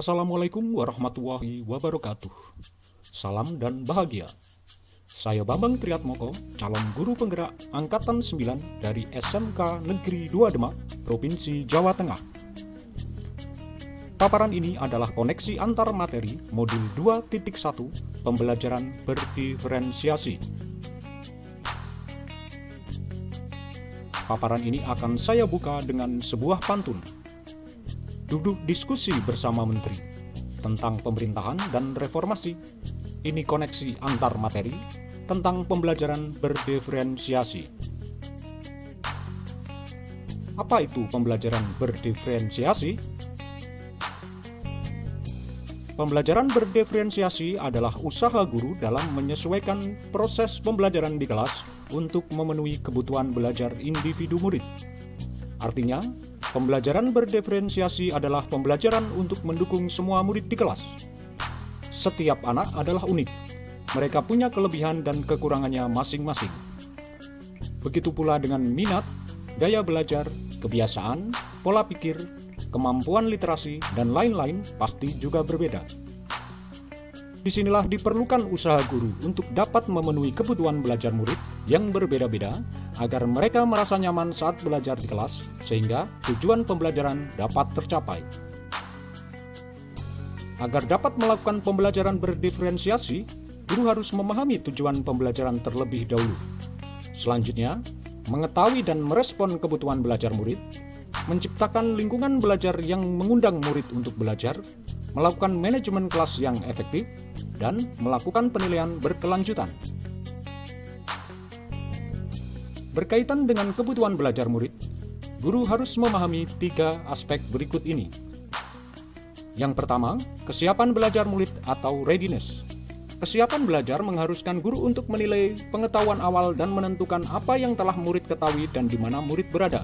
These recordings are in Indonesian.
Assalamualaikum warahmatullahi wabarakatuh. Salam dan bahagia. Saya Bambang Triatmoko, calon guru penggerak Angkatan 9 dari SMK Negeri 2 Demak, Provinsi Jawa Tengah. Paparan ini adalah koneksi antar materi modul 2.1 pembelajaran berdiferensiasi. Paparan ini akan saya buka dengan sebuah pantun. Duduk diskusi bersama menteri tentang pemerintahan dan reformasi. Ini koneksi antar materi tentang pembelajaran berdiferensiasi. Apa itu pembelajaran berdiferensiasi? Pembelajaran berdiferensiasi adalah usaha guru dalam menyesuaikan proses pembelajaran di kelas untuk memenuhi kebutuhan belajar individu murid. Artinya, pembelajaran berdiferensiasi adalah pembelajaran untuk mendukung semua murid di kelas. Setiap anak adalah unik. Mereka punya kelebihan dan kekurangannya masing-masing. Begitu pula dengan minat, gaya belajar, kebiasaan, pola pikir, kemampuan literasi, dan lain-lain pasti juga berbeda. Disinilah diperlukan usaha guru untuk dapat memenuhi kebutuhan belajar murid yang berbeda-beda agar mereka merasa nyaman saat belajar di kelas sehingga tujuan pembelajaran dapat tercapai. Agar dapat melakukan pembelajaran berdiferensiasi, guru harus memahami tujuan pembelajaran terlebih dahulu. Selanjutnya, mengetahui dan merespon kebutuhan belajar murid, menciptakan lingkungan belajar yang mengundang murid untuk belajar, melakukan manajemen kelas yang efektif, dan melakukan penilaian berkelanjutan. Berkaitan dengan kebutuhan belajar murid, guru harus memahami 3 aspek berikut ini. Yang pertama, kesiapan belajar murid atau readiness. Kesiapan belajar mengharuskan guru untuk menilai pengetahuan awal dan menentukan apa yang telah murid ketahui dan di mana murid berada.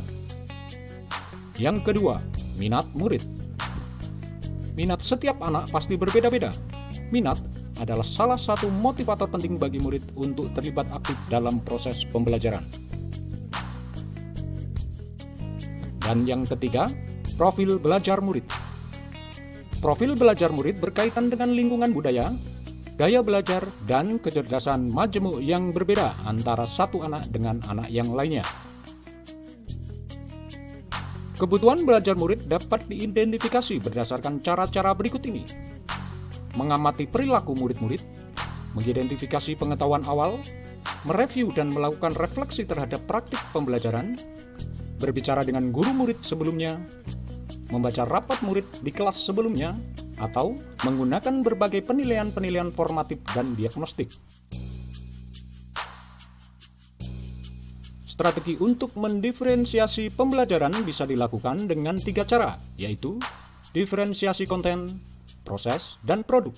Yang kedua, minat murid. Minat setiap anak pasti berbeda-beda. Minat adalah salah satu motivator penting bagi murid untuk terlibat aktif dalam proses pembelajaran. Dan yang ketiga, profil belajar murid. Profil belajar murid berkaitan dengan lingkungan budaya, gaya belajar, dan kecerdasan majemuk yang berbeda antara satu anak dengan anak yang lainnya. Kebutuhan belajar murid dapat diidentifikasi berdasarkan cara-cara berikut ini. Mengamati perilaku murid-murid, mengidentifikasi pengetahuan awal, mereview dan melakukan refleksi terhadap praktik pembelajaran, berbicara dengan guru murid sebelumnya, membaca rapat murid di kelas sebelumnya, atau menggunakan berbagai penilaian-penilaian formatif dan diagnostik. Strategi untuk mendiferensiasi pembelajaran bisa dilakukan dengan 3 cara, yaitu diferensiasi konten, proses, dan produk.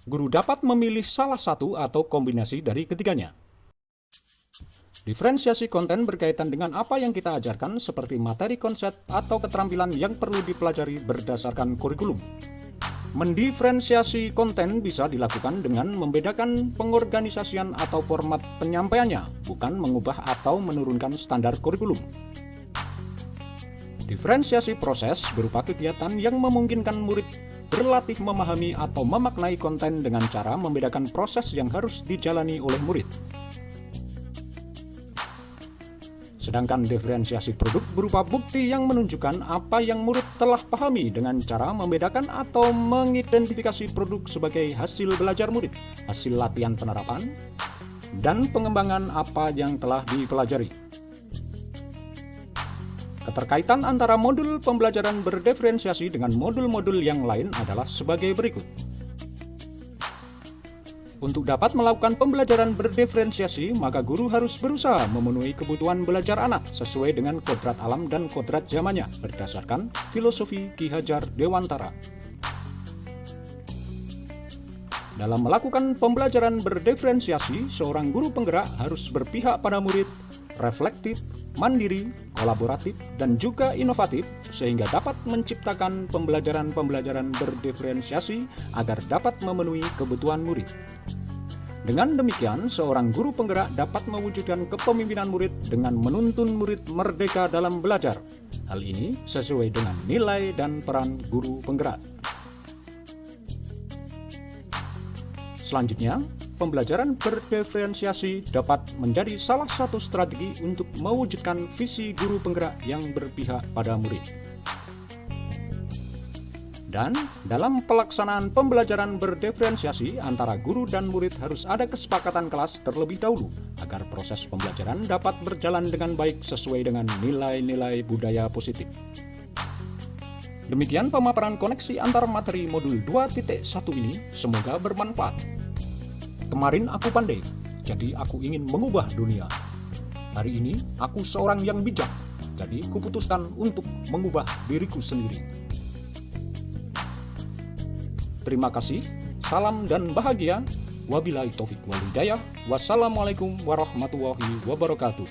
Guru dapat memilih salah satu atau kombinasi dari ketiganya. Diferensiasi konten berkaitan dengan apa yang kita ajarkan seperti materi konsep atau keterampilan yang perlu dipelajari berdasarkan kurikulum. Mendiferensiasi konten bisa dilakukan dengan membedakan pengorganisasian atau format penyampaiannya, bukan mengubah atau menurunkan standar kurikulum. Diferensiasi proses berupa kegiatan yang memungkinkan murid berlatih memahami atau memaknai konten dengan cara membedakan proses yang harus dijalani oleh murid. Sedangkan diferensiasi produk berupa bukti yang menunjukkan apa yang murid telah pahami dengan cara membedakan atau mengidentifikasi produk sebagai hasil belajar murid, hasil latihan penerapan, dan pengembangan apa yang telah dipelajari. Keterkaitan antara modul pembelajaran berdiferensiasi dengan modul-modul yang lain adalah sebagai berikut. Untuk dapat melakukan pembelajaran berdiferensiasi, maka guru harus berusaha memenuhi kebutuhan belajar anak sesuai dengan kodrat alam dan kodrat zamannya berdasarkan filosofi Ki Hajar Dewantara. Dalam melakukan pembelajaran berdiferensiasi, seorang guru penggerak harus berpihak pada murid, reflektif, mandiri, kolaboratif, dan juga inovatif sehingga dapat menciptakan pembelajaran-pembelajaran berdiferensiasi agar dapat memenuhi kebutuhan murid. Dengan demikian, seorang guru penggerak dapat mewujudkan kepemimpinan murid dengan menuntun murid merdeka dalam belajar. Hal ini sesuai dengan nilai dan peran guru penggerak. Selanjutnya, pembelajaran berdiferensiasi dapat menjadi salah satu strategi untuk mewujudkan visi guru penggerak yang berpihak pada murid. Dan dalam pelaksanaan pembelajaran berdiferensiasi antara guru dan murid harus ada kesepakatan kelas terlebih dahulu agar proses pembelajaran dapat berjalan dengan baik sesuai dengan nilai-nilai budaya positif. Demikian pemaparan koneksi antar materi modul 2.1 ini, semoga bermanfaat. Kemarin aku pandai, jadi aku ingin mengubah dunia. Hari ini aku seorang yang bijak, jadi kuputuskan untuk mengubah diriku sendiri. Terima kasih, salam dan bahagia. Wabillahi taufik wal hidayah. Wassalamualaikum warahmatullahi wabarakatuh.